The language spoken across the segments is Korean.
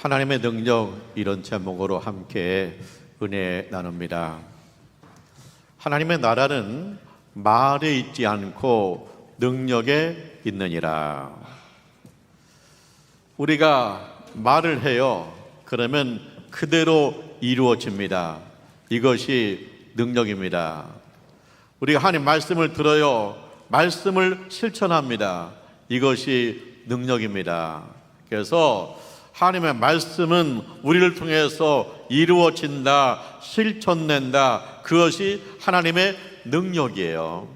하나님의 능력, 이런 제목으로 함께 은혜 나눕니다. 하나님의 나라는 말에 있지 않고 능력에 있느니라. 우리가 말을 해요. 그러면 그대로 이루어집니다. 이것이 능력입니다. 우리가 하나님 말씀을 들어요. 말씀을 실천합니다. 이것이 능력입니다. 그래서 하나님의 말씀은 우리를 통해서 이루어진다, 실천된다. 그것이 하나님의 능력이에요.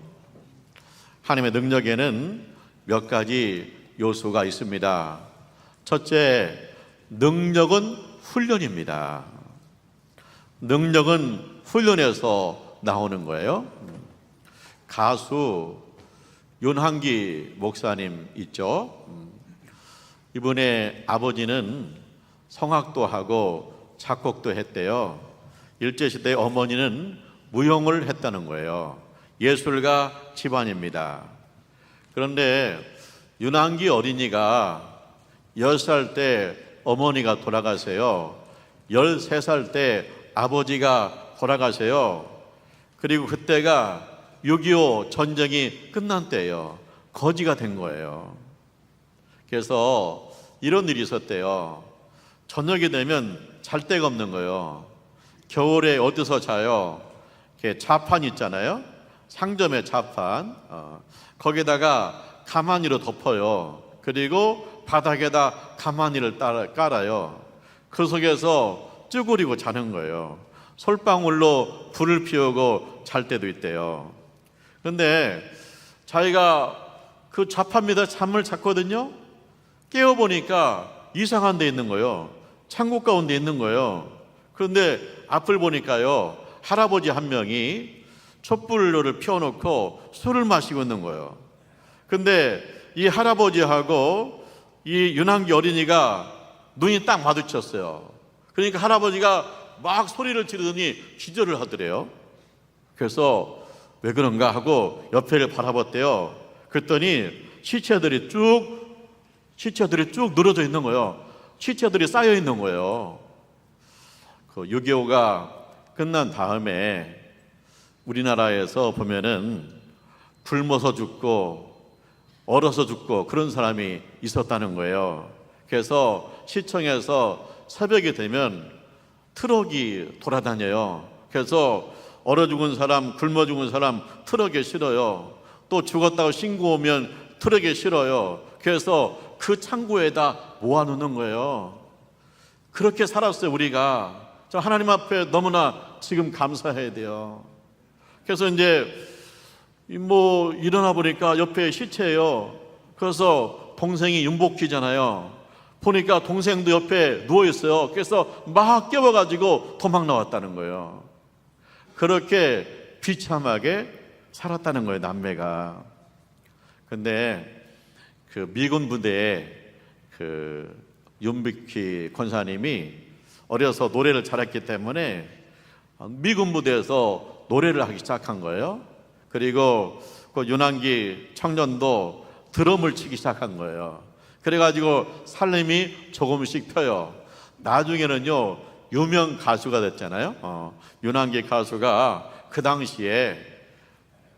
하나님의 능력에는 몇 가지 요소가 있습니다. 첫째, 능력은 훈련입니다. 능력은 훈련에서 나오는 거예요. 가수 윤한기 목사님 있죠? 이분의 아버지는 성악도 하고 작곡도 했대요. 일제시대 어머니는 무용을 했다는 거예요. 예술가 집안입니다. 그런데 윤한기 어린이가 10살 때 어머니가 돌아가세요. 13살 때 아버지가 돌아가세요. 그리고 그때가 6.25 전쟁이 끝난 때예요. 거지가 된 거예요. 그래서 이런 일이 있었대요. 저녁이 되면 잘 데가 없는 거예요. 겨울에 어디서 자요? 이렇게 자판 있잖아요. 상점의 자판. 거기다가 가마니로 덮어요. 그리고 바닥에다 가마니를 깔아요. 그 속에서 쭈그리고 자는 거예요. 솔방울로 불을 피우고 잘 때도 있대요. 그런데 자기가 그 자판 밑에 잠을 잤거든요. 깨어보니까 이상한 데 있는 거예요. 창고 가운데 있는 거예요. 그런데 앞을 보니까요, 할아버지 한 명이 촛불을 피워놓고 술을 마시고 있는 거예요. 근데 이 할아버지하고 이 윤한기 어린이가 눈이 딱 마주쳤어요. 그러니까 할아버지가 막 소리를 지르더니 기절을 하더래요. 그래서 왜 그런가 하고 옆에를 바라봤대요. 그랬더니 시체들이 쭉 늘어져 있는 거예요. 시체들이 쌓여 있는 거예요. 그 6.25가 끝난 다음에 우리나라에서 보면은 굶어서 죽고 얼어서 죽고 그런 사람이 있었다는 거예요. 그래서 시청에서 새벽이 되면 트럭이 돌아다녀요. 그래서 얼어 죽은 사람, 굶어 죽은 사람 트럭에 실어요. 또 죽었다고 신고 오면 트럭에 실어요. 그래서 그 창고에다 모아놓는 거예요. 그렇게 살았어요. 우리가. 저 하나님 앞에 너무나 지금 감사해야 돼요. 그래서 이제 일어나 보니까 옆에 시체예요. 그래서 동생이 윤복희잖아요. 보니까 동생도 옆에 누워 있어요. 그래서 막 깨워가지고 도망 나왔다는 거예요. 그렇게 비참하게 살았다는 거예요, 남매가. 근데 그 미군 부대에 그 윤복희 권사님이 어려서 노래를 잘했기 때문에 미군 부대에서 노래를 하기 시작한 거예요. 그리고 그 윤한기 청년도 드럼을 치기 시작한 거예요. 그래가지고 살림이 조금씩 펴요. 나중에는요, 유명 가수가 됐잖아요. 윤한기 가수가 그 당시에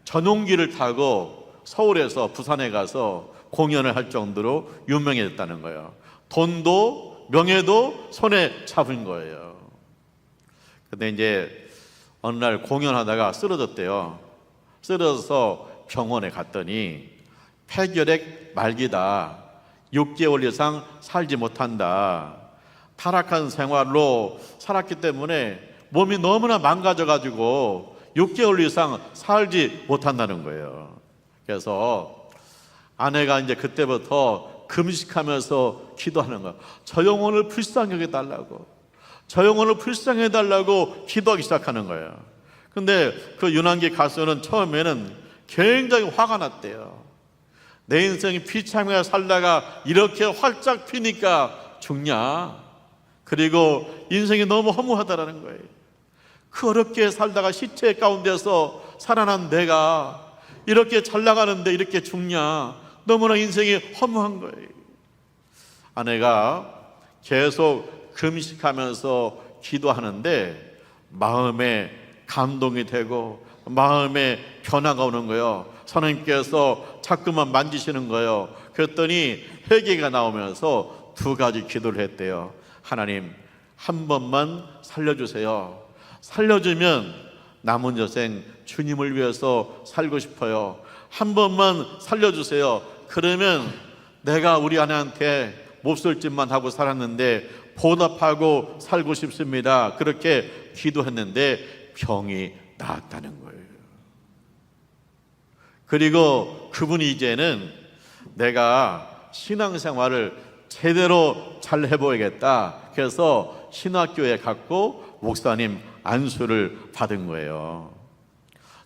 전용기를 타고 서울에서 부산에 가서 공연을 할 정도로 유명해졌다는 거예요. 돈도 명예도 손에 잡은 거예요. 근데 이제 어느 날 공연하다가 쓰러졌대요. 쓰러져서 병원에 갔더니 폐결핵 말기다. 6개월 이상 살지 못한다. 타락한 생활로 살았기 때문에 몸이 너무나 망가져가지고 6개월 이상 살지 못한다는 거예요. 그래서 아내가 이제 그때부터 금식하면서 기도하는 거예요. 저 영혼을 불쌍히 여겨달라고, 저 영혼을 불쌍히 해달라고 기도하기 시작하는 거예요. 근데 그 윤한기 가수는 처음에는 굉장히 화가 났대요. 내 인생이 비참하게 살다가 이렇게 활짝 피니까 죽냐? 그리고 인생이 너무 허무하다라는 거예요. 그 어렵게 살다가 시체 가운데서 살아난 내가 이렇게 잘 나가는데 이렇게 죽냐? 너무나 인생이 허무한 거예요. 아내가 계속 금식하면서 기도하는데 마음에 감동이 되고 마음에 변화가 오는 거예요. 하나님께서 자꾸만 만지시는 거예요. 그랬더니 회개가 나오면서 두 가지 기도를 했대요. 하나님, 한 번만 살려주세요. 살려주면 남은 여생 주님을 위해서 살고 싶어요. 한 번만 살려주세요. 그러면 내가 우리 아내한테 몹쓸짓만 하고 살았는데 보답하고 살고 싶습니다. 그렇게 기도했는데 병이 나았다는 거예요. 그리고 그분이 이제는 내가 신앙생활을 제대로 잘 해보야겠다. 그래서 신학교에 갔고 목사님 안수를 받은 거예요.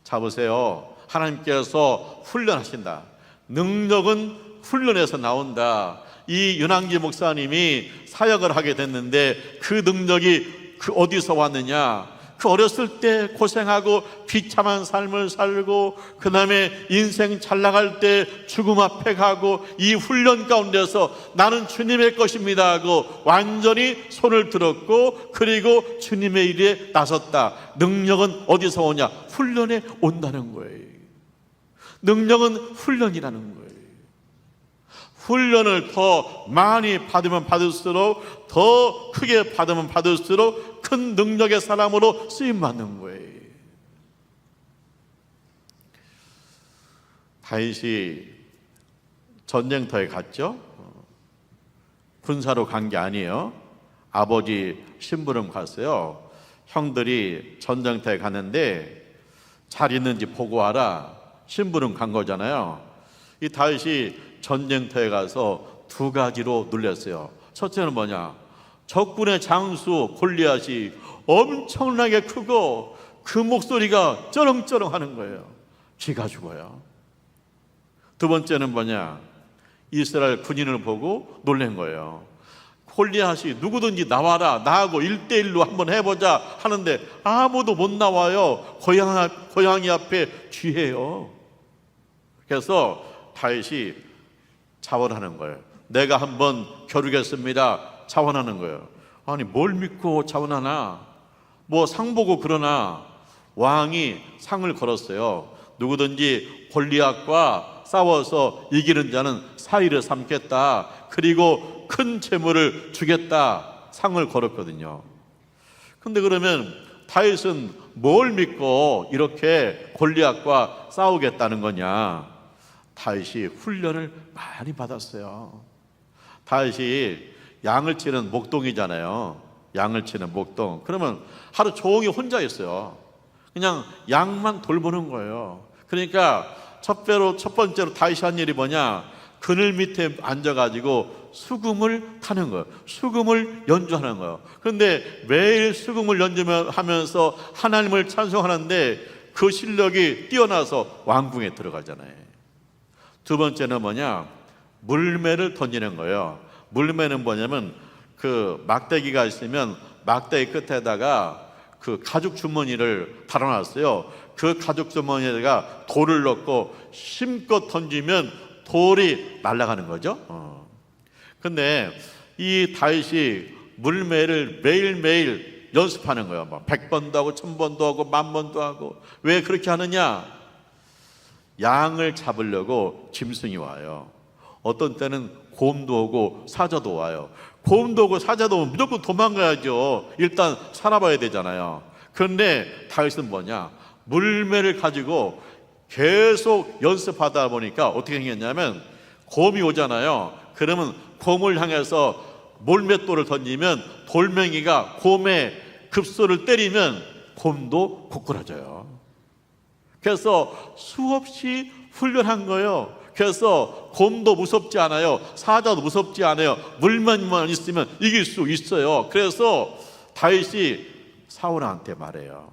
자, 보세요. 하나님께서 훈련하신다. 능력은 훈련에서 나온다. 이 윤한기 목사님이 사역을 하게 됐는데 그 능력이 어디서 왔느냐? 그 어렸을 때 고생하고 비참한 삶을 살고 그 다음에 인생 잘 나갈 때 죽음 앞에 가고 이 훈련 가운데서 나는 주님의 것입니다 하고 완전히 손을 들었고 그리고 주님의 일에 나섰다. 능력은 어디서 오냐? 훈련에 온다는 거예요. 능력은 훈련이라는 거예요. 훈련을 더 많이 받으면 받을수록, 더 크게 받으면 받을수록 큰 능력의 사람으로 쓰임받는 거예요. 다윗이 전쟁터에 갔죠. 군사로 간 게 아니에요. 아버지 심부름 갔어요. 형들이 전쟁터에 갔는데 잘 있는지 보고 와라. 심부름 간 거잖아요. 이 다윗이 전쟁터에 가서 두 가지로 눌렸어요. 첫째는 뭐냐? 적군의 장수 골리앗이 엄청나게 크고 그 목소리가 쩌렁쩌렁 하는 거예요. 쥐가 죽어요. 두 번째는 뭐냐? 이스라엘 군인을 보고 놀란 거예요. 골리앗이 누구든지 나와라, 나하고 1대1로 한번 해보자 하는데 아무도 못 나와요. 고양이 앞에 쥐예요. 그래서 다윗이 자원하는 거예요. 내가 한번 겨루겠습니다. 자원하는 거예요. 아니 뭘 믿고 자원하나? 뭐 상 보고 그러나? 왕이 상을 걸었어요. 누구든지 골리앗과 싸워서 이기는 자는 사위를 삼겠다. 그리고 큰 재물을 주겠다. 상을 걸었거든요. 근데 그러면 다윗은 뭘 믿고 이렇게 골리앗과 싸우겠다는 거냐? 다윗이 훈련을 많이 받았어요. 다윗이 양을 치는 목동이잖아요. 양을 치는 목동. 그러면 하루 종일 혼자 있어요. 그냥 양만 돌보는 거예요. 그러니까 첫 번째로 다윗이 한 일이 뭐냐? 그늘 밑에 앉아가지고 수금을 타는 거예요. 수금을 연주하는 거예요. 그런데 매일 수금을 연주하면서 하나님을 찬송하는데 그 실력이 뛰어나서 왕궁에 들어가잖아요. 두 번째는 뭐냐? 물매를 던지는 거예요. 물매는 뭐냐면 그 막대기가 있으면 막대기 끝에다가 그 가죽 주머니를 달아놨어요. 그 가죽 주머니에다가 돌을 넣고 힘껏 던지면 돌이 날아가는 거죠. 근데 이 다윗이 물매를 매일매일 연습하는 거예요. 뭐 100번도 하고 1000번도 하고 10,000번도 하고. 왜 그렇게 하느냐? 양을 잡으려고 짐승이 와요. 어떤 때는 곰도 오고 사자도 와요. 곰도 오고 사자도 오면 무조건 도망가야죠. 일단 살아봐야 되잖아요. 그런데 다윗은 뭐냐? 물매를 가지고 계속 연습하다 보니까 어떻게 생겼냐면 곰이 오잖아요. 그러면 곰을 향해서 몰맷돌을 던지면 돌멩이가 곰의 급소를 때리면 곰도 고꾸라져요. 그래서 수없이 훈련한 거예요. 그래서 곰도 무섭지 않아요. 사자도 무섭지 않아요. 물만 있으면 이길 수 있어요. 그래서 다윗이 사울한테 말해요.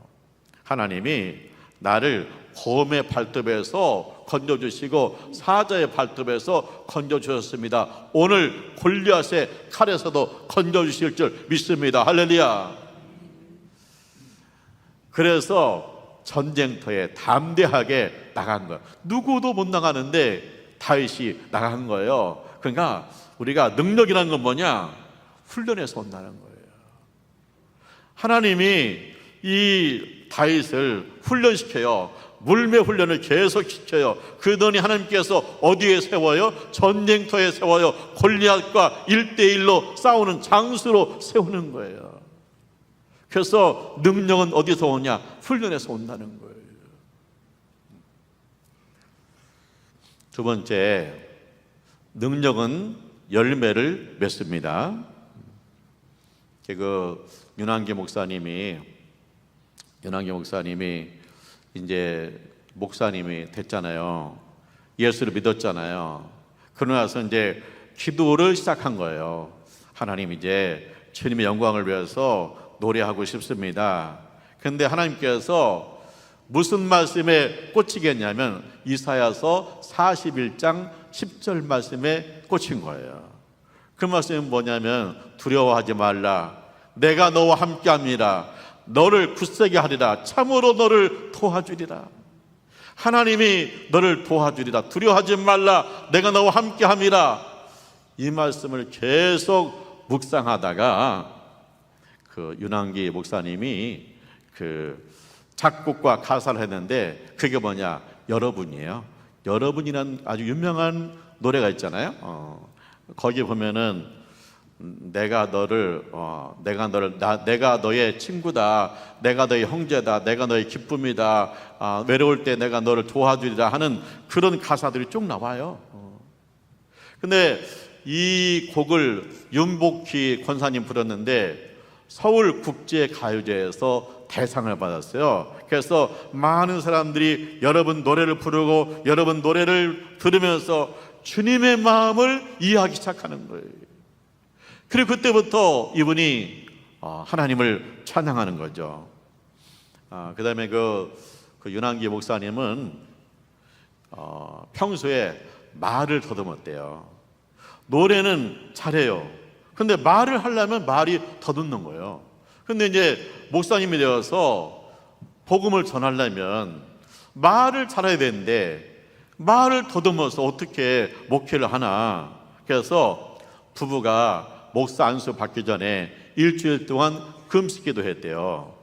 하나님이 나를 곰의 발톱에서 건져주시고 사자의 발톱에서 건져주셨습니다. 오늘 골리앗의 칼에서도 건져주실 줄 믿습니다. 할렐루야. 그래서 전쟁터에 담대하게 나간 거예요. 누구도 못 나가는데 다윗이 나간 거예요. 그러니까 우리가 능력이라는 건 뭐냐? 훈련에서 온다는 거예요. 하나님이 이 다윗을 훈련시켜요. 물매 훈련을 계속 시켜요. 그러더니 하나님께서 어디에 세워요? 전쟁터에 세워요. 골리앗과 1대1로 싸우는 장수로 세우는 거예요. 그래서 능력은 어디서 오냐? 훈련에서 온다는 거예요. 두 번째, 능력은 열매를 맺습니다. 윤한기 목사님이 이제 목사님이 됐잖아요. 예수를 믿었잖아요. 그러고 나서 이제 기도를 시작한 거예요. 하나님, 이제 주님의 영광을 위해서 노래하고 싶습니다. 그런데 하나님께서 무슨 말씀에 꽂히겠냐면 이사야서 41장 10절 말씀에 꽂힌 거예요. 그 말씀은 뭐냐면 두려워하지 말라. 내가 너와 함께합니다. 너를 굳세게 하리라. 참으로 너를 도와주리라. 하나님이 너를 도와주리라. 두려워하지 말라. 내가 너와 함께함이라. 이 말씀을 계속 묵상하다가 윤한기 목사님이 작곡과 가사를 했는데 그게 뭐냐? 여러분이에요. 여러분이란 아주 유명한 노래가 있잖아요. 거기 보면은 내가 너의 친구다, 내가 너의 형제다, 내가 너의 기쁨이다, 외로울 때 내가 너를 도와주리라 하는 그런 가사들이 쭉 나와요. 근데 이 곡을 윤복희 권사님 부르는데 서울국제가요제에서 대상을 받았어요. 그래서 많은 사람들이 여러분 노래를 부르고 여러분 노래를 들으면서 주님의 마음을 이해하기 시작하는 거예요. 그리고 그때부터 이분이 하나님을 찬양하는 거죠. 그 다음에 윤한기 목사님은 평소에 말을 더듬었대요. 노래는 잘해요. 근데 말을 하려면 말이 더듬는 거예요. 근데 이제 목사님이 되어서 복음을 전하려면 말을 잘해야 되는데 말을 더듬어서 어떻게 목회를 하나. 그래서 부부가 목사 안수 받기 전에 일주일 동안 금식기도 했대요.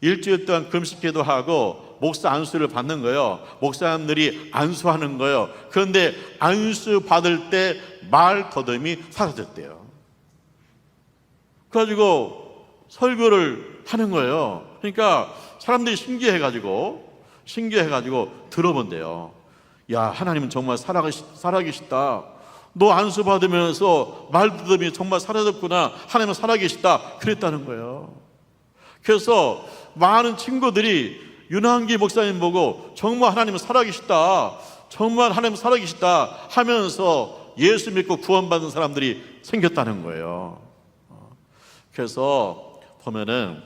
일주일 동안 금식기도 하고 목사 안수를 받는 거예요. 목사님들이 안수하는 거예요. 그런데 안수 받을 때 말 더듬이 사라졌대요. 그래가지고 설교를 하는 거예요. 그러니까 사람들이 신기해가지고 들어본대요. 야, 하나님은 정말 살아계시다. 너 안수 받으면서 말더듬이 정말 사라졌구나. 하나님은 살아계시다. 그랬다는 거예요. 그래서 많은 친구들이 윤한기 목사님 보고 정말 하나님은 살아계시다. 정말 하나님은 살아계시다 하면서 예수 믿고 구원받은 사람들이 생겼다는 거예요. 그래서 보면은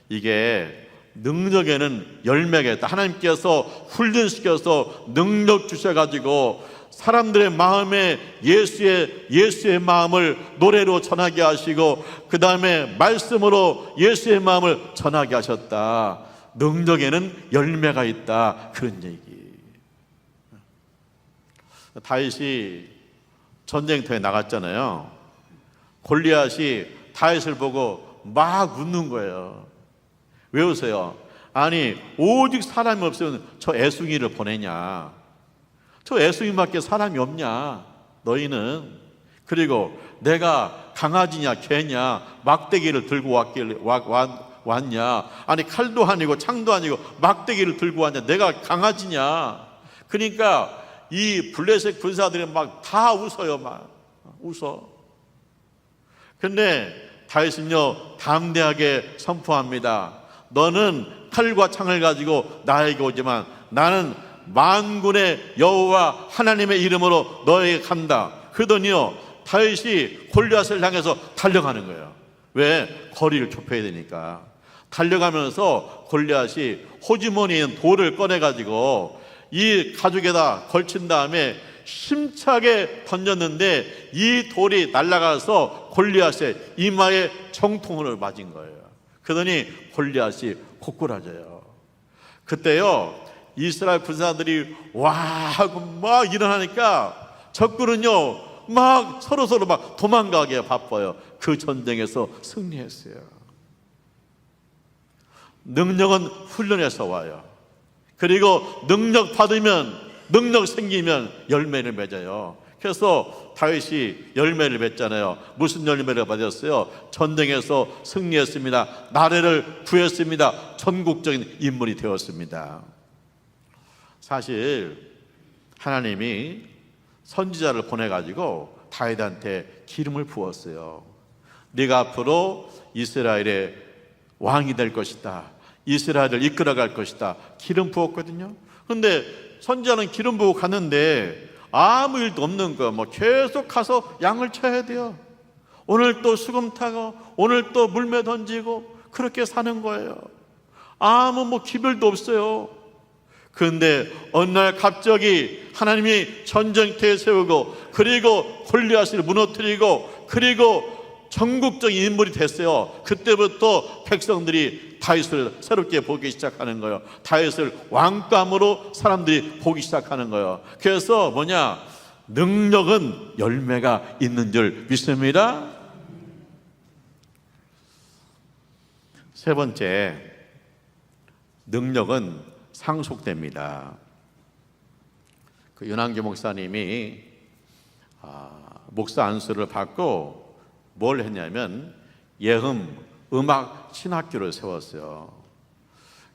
이게 능력에는 열매가 있다. 하나님께서 훈련시켜서 능력 주셔가지고 사람들의 마음에 예수의 마음을 노래로 전하게 하시고 그 다음에 말씀으로 예수의 마음을 전하게 하셨다. 능력에는 열매가 있다. 그런 얘기. 다윗이 전쟁터에 나갔잖아요. 골리앗이 다윗을 보고 막 웃는 거예요. 왜 웃어요? 아니, 오직 사람이 없으면 저 애송이를 보내냐? 저 애송이밖에 사람이 없냐? 너희는. 그리고 내가 강아지냐 개냐 막대기를 들고 왔냐? 아니, 칼도 아니고 창도 아니고 막대기를 들고 왔냐? 내가 강아지냐? 그러니까 이 블레셋 군사들이 막 다 웃어요. 막 웃어. 근데 다윗은요 담대하게 선포합니다. 너는 칼과 창을 가지고 나에게 오지만 나는 만군의 여호와 하나님의 이름으로 너에게 간다. 그러더니요 다윗이 골리앗을 향해서 달려가는 거예요. 왜? 거리를 좁혀야 되니까. 달려가면서 골리앗이 호주머니에 있는 돌을 꺼내가지고 이 가죽에다 걸친 다음에 힘차게 던졌는데 이 돌이 날아가서 골리앗의 이마에 정통으로 맞은 거예요. 그러더니 골리앗이 고꾸라져요. 그때요 이스라엘 군사들이 와 하고 막 일어나니까 적군은요 막 서로 막 도망가게 바빠요. 그 전쟁에서 승리했어요. 능력은 훈련에서 와요. 그리고 능력 받으면, 능력 생기면 열매를 맺어요. 그래서 다윗이 열매를 맺잖아요. 무슨 열매를 받았어요? 전쟁에서 승리했습니다. 나라를 구했습니다. 전국적인 인물이 되었습니다. 사실 하나님이 선지자를 보내가지고 다윗한테 기름을 부었어요. 네가 앞으로 이스라엘의 왕이 될 것이다. 이스라엘을 이끌어갈 것이다. 기름 부었거든요. 근데 선지자는 기름 부고 갔는데 아무 일도 없는 거, 계속 가서 양을 쳐야 돼요. 오늘 또 수금 타고, 오늘 또 물매 던지고, 그렇게 사는 거예요. 아무 기별도 없어요. 그런데 어느 날 갑자기 하나님이 전쟁터에 세우고, 그리고 골리앗을 무너뜨리고, 그리고 전국적인 인물이 됐어요. 그때부터 백성들이 다윗을 새롭게 보기 시작하는 거예요. 다윗을 왕감으로 사람들이 보기 시작하는 거예요. 그래서 능력은 열매가 있는 줄 믿습니다. 세 번째, 능력은 상속됩니다. 그 윤한기 목사님이 목사 안수를 받고 뭘 했냐면 음악 신학교를 세웠어요.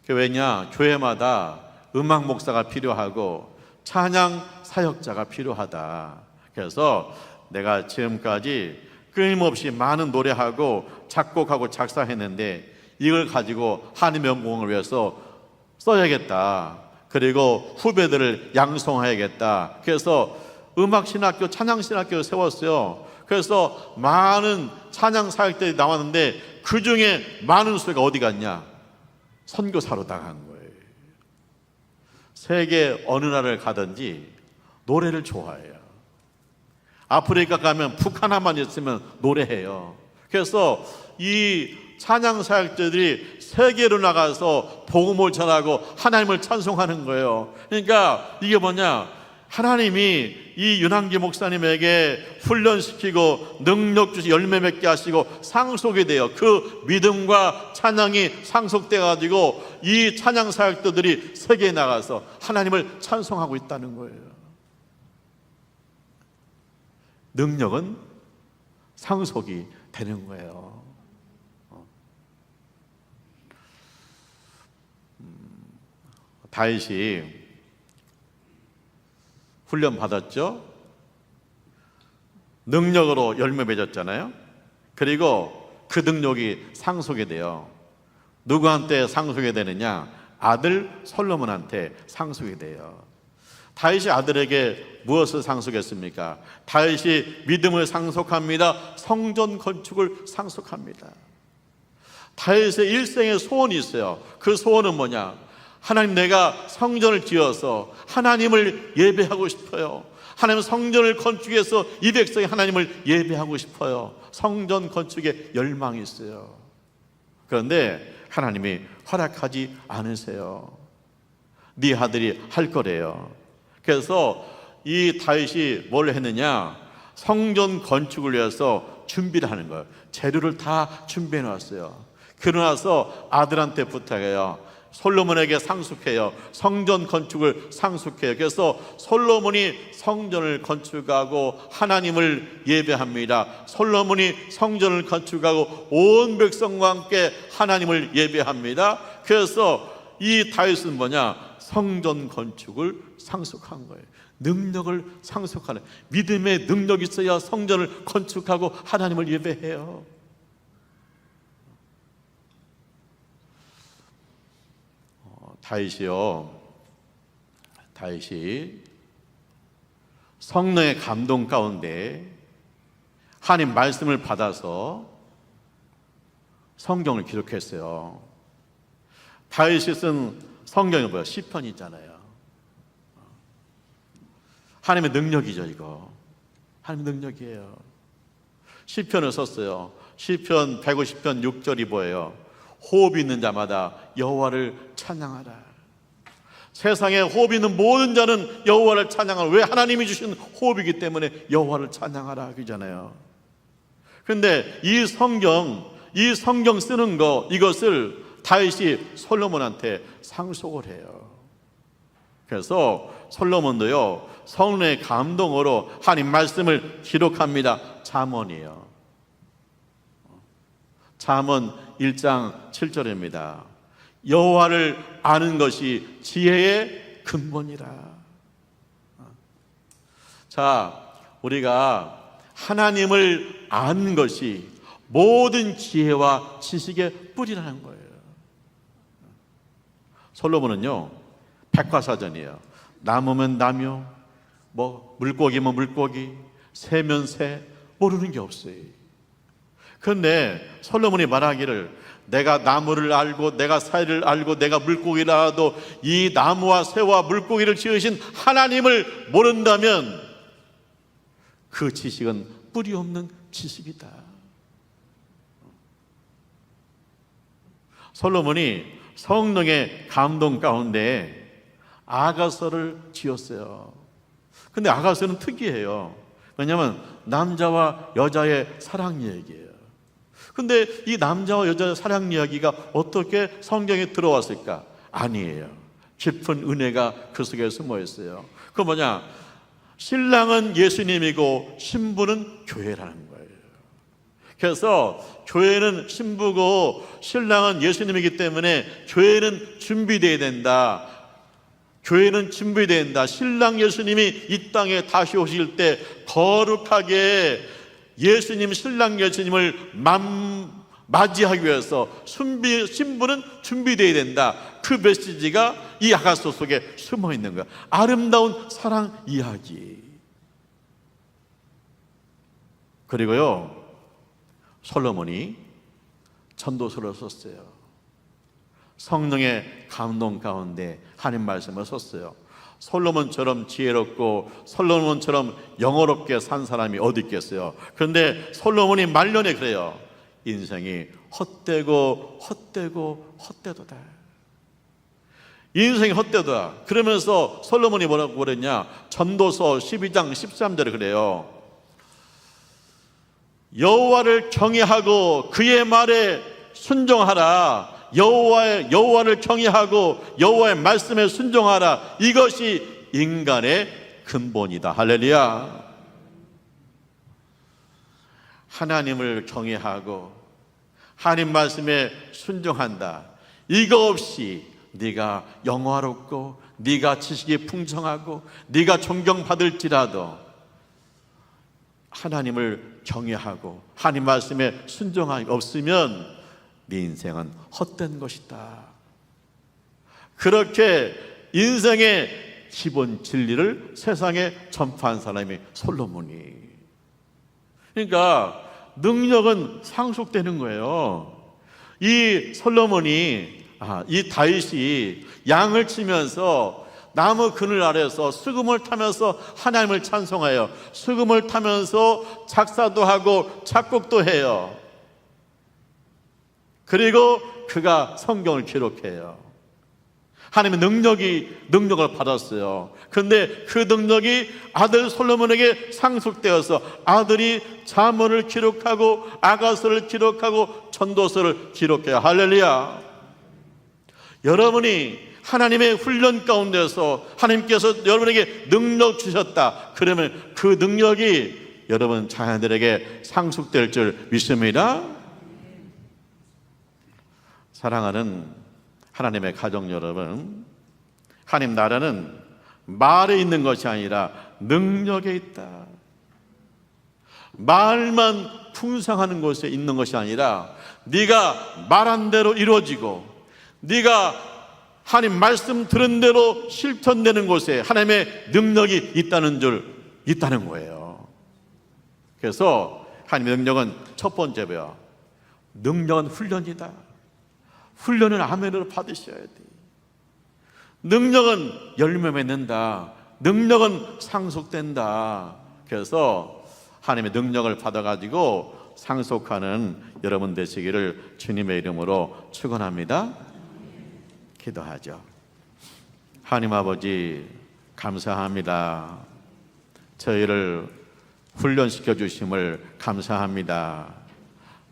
왜냐? 교회마다 음악 목사가 필요하고 찬양 사역자가 필요하다. 그래서 내가 지금까지 끊임없이 많은 노래하고 작곡하고 작사했는데 이걸 가지고 하나님의 영광을 위해서 써야겠다. 그리고 후배들을 양성해야겠다. 그래서 음악신학교, 찬양신학교를 세웠어요. 그래서 많은 찬양 사역들이 나왔는데 그 중에 많은 수가 어디 갔냐? 선교사로 나간 거예요. 세계 어느 나라를 가든지 노래를 좋아해요. 아프리카 가면 북 하나만 있으면 노래해요. 그래서 이 찬양 사역자들이 세계로 나가서 복음을 전하고 하나님을 찬송하는 거예요. 그러니까 이게 하나님이 이 윤한기 목사님에게 훈련시키고 능력 주시 열매 맺게 하시고 상속이 돼요. 그 믿음과 찬양이 상속돼 가지고 이 찬양 사역자들이 세계에 나가서 하나님을 찬송하고 있다는 거예요. 능력은 상속이 되는 거예요. 다윗이 훈련 받았죠. 능력으로 열매 맺었잖아요. 그리고 그 능력이 상속이 돼요. 누구한테 상속이 되느냐? 아들 솔로몬한테 상속이 돼요. 다윗이 아들에게 무엇을 상속했습니까? 다윗이 믿음을 상속합니다. 성전 건축을 상속합니다. 다윗의 일생의 소원이 있어요. 그 소원은 뭐냐? 하나님, 내가 성전을 지어서 하나님을 예배하고 싶어요. 하나님, 성전을 건축해서 이 백성이 하나님을 예배하고 싶어요. 성전 건축에 열망이 있어요. 그런데 하나님이 허락하지 않으세요. 네 아들이 할 거래요. 그래서 이 다윗이 뭘 했느냐? 성전 건축을 위해서 준비를 하는 거예요. 재료를 다 준비해 놨어요. 그러나서 아들한테 부탁해요. 솔로몬에게 상속해요. 성전 건축을 상속해요. 그래서 솔로몬이 성전을 건축하고 하나님을 예배합니다. 솔로몬이 성전을 건축하고 온 백성과 함께 하나님을 예배합니다. 그래서 이 다윗은 성전 건축을 상속한 거예요. 능력을 상속하는, 믿음의 능력이 있어야 성전을 건축하고 하나님을 예배해요. 다윗이 성령의 감동 가운데 하나님 말씀을 받아서 성경을 기록했어요. 다윗이 쓴 성경이 시편이잖아요. 하나님의 능력이죠. 이거 하나님의 능력이에요. 시편을 썼어요. 시편 150편 6절이 뭐예요? 호흡이 있는 자마다 여호와를 찬양하라. 세상에 호흡이 있는 모든 자는 여호와를 찬양하라. 왜? 하나님이 주신 호흡이기 때문에 여호와를 찬양하라 그러잖아요. 근데 이 성경 쓰는 거, 이것을 다윗이 솔로몬한테 상속을 해요. 그래서 솔로몬도요, 성령의 감동으로 하나님 말씀을 기록합니다. 잠언이에요. 잠언 1장 7절입니다. 여호와를 아는 것이 지혜의 근본이라. 자, 우리가 하나님을 아는 것이 모든 지혜와 지식의 뿌리라는 거예요. 솔로몬은요, 백과사전이에요. 나무면 나무, 물고기면 물고기, 새면 새, 모르는 게 없어요. 그런데 솔로몬이 말하기를, 내가 나무를 알고 내가 새를 알고 내가 물고기를 알아도 이 나무와 새와 물고기를 지으신 하나님을 모른다면 그 지식은 뿌리 없는 지식이다. 솔로몬이 성령의 감동 가운데 아가서를 지었어요. 근데 아가서는 특이해요. 왜냐하면 남자와 여자의 사랑 이야기예요. 근데 이 남자와 여자의 사랑 이야기가 어떻게 성경에 들어왔을까? 아니에요. 깊은 은혜가 그 속에 숨어 있어요. 그 뭐냐? 신랑은 예수님이고 신부는 교회라는 거예요. 그래서 교회는 신부고 신랑은 예수님이기 때문에 교회는 준비되어야 된다. 교회는 준비되어야 된다. 신랑 예수님이 이 땅에 다시 오실 때 거룩하게 예수님, 신랑 예수님을 맞이하기 위해서 신부는 준비되어야 된다. 그 메시지가 이 아가서 속에 숨어 있는 거야. 아름다운 사랑 이야기. 그리고요, 솔로몬이 전도서를 썼어요. 성령의 감동 가운데 하나님 말씀을 썼어요. 솔로몬처럼 지혜롭고 솔로몬처럼 영어롭게 산 사람이 어디 있겠어요? 그런데 솔로몬이 말년에 그래요. 인생이 헛되고 헛되고 헛되도다. 인생이 헛되도다. 그러면서 솔로몬이 뭐라고 그랬냐? 전도서 12장 13절에 그래요. 여호와를 경외하고 그의 말에 순종하라. 여호와를 경외하고 여호와의 말씀에 순종하라. 이것이 인간의 근본이다. 할렐루야. 하나님을 경외하고 하나님 말씀에 순종한다. 이거 없이 네가 영화롭고 네가 지식이 풍성하고 네가 존경받을지라도 하나님을 경외하고 하나님 말씀에 순종함이 없으면 네 인생은 헛된 것이다. 그렇게 인생의 기본 진리를 세상에 전파한 사람이 솔로몬이. 그러니까 능력은 상속되는 거예요. 이 솔로몬이, 이 다윗이 양을 치면서 나무 그늘 아래서 수금을 타면서 하나님을 찬송해요. 수금을 타면서 작사도 하고 작곡도 해요. 그리고 그가 성경을 기록해요. 하나님의 능력을 받았어요. 그런데 그 능력이 아들 솔로몬에게 상속되어서 아들이 잠언을 기록하고 아가서를 기록하고 전도서를 기록해요. 할렐루야. 여러분이 하나님의 훈련 가운데서 하나님께서 여러분에게 능력 주셨다. 그러면 그 능력이 여러분 자녀들에게 상속될 줄 믿습니다. 사랑하는 하나님의 가족 여러분, 하나님 나라는 말에 있는 것이 아니라 능력에 있다. 말만 풍성하는 곳에 있는 것이 아니라 네가 말한 대로 이루어지고 네가 하나님 말씀 들은 대로 실천되는 곳에 하나님의 능력이 있다는 거예요. 그래서 하나님의 능력은 첫 번째 뭐야? 능력은 훈련이다. 훈련을 아멘으로 받으셔야 돼. 능력은 열매 맺는다. 능력은 상속된다. 그래서 하나님의 능력을 받아가지고 상속하는 여러분 되시기를 주님의 이름으로 축원합니다. 기도하죠. 하나님 아버지 감사합니다. 저희를 훈련시켜 주심을 감사합니다.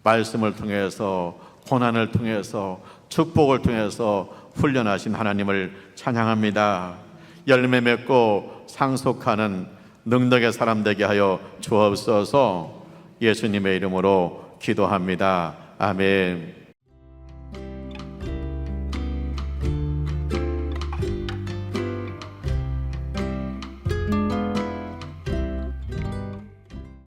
말씀을 통해서, 고난을 통해서, 축복을 통해서 훈련하신 하나님을 찬양합니다. 열매 맺고 상속하는 능력의 사람 되게 하여 주옵소서. 예수님의 이름으로 기도합니다. 아멘.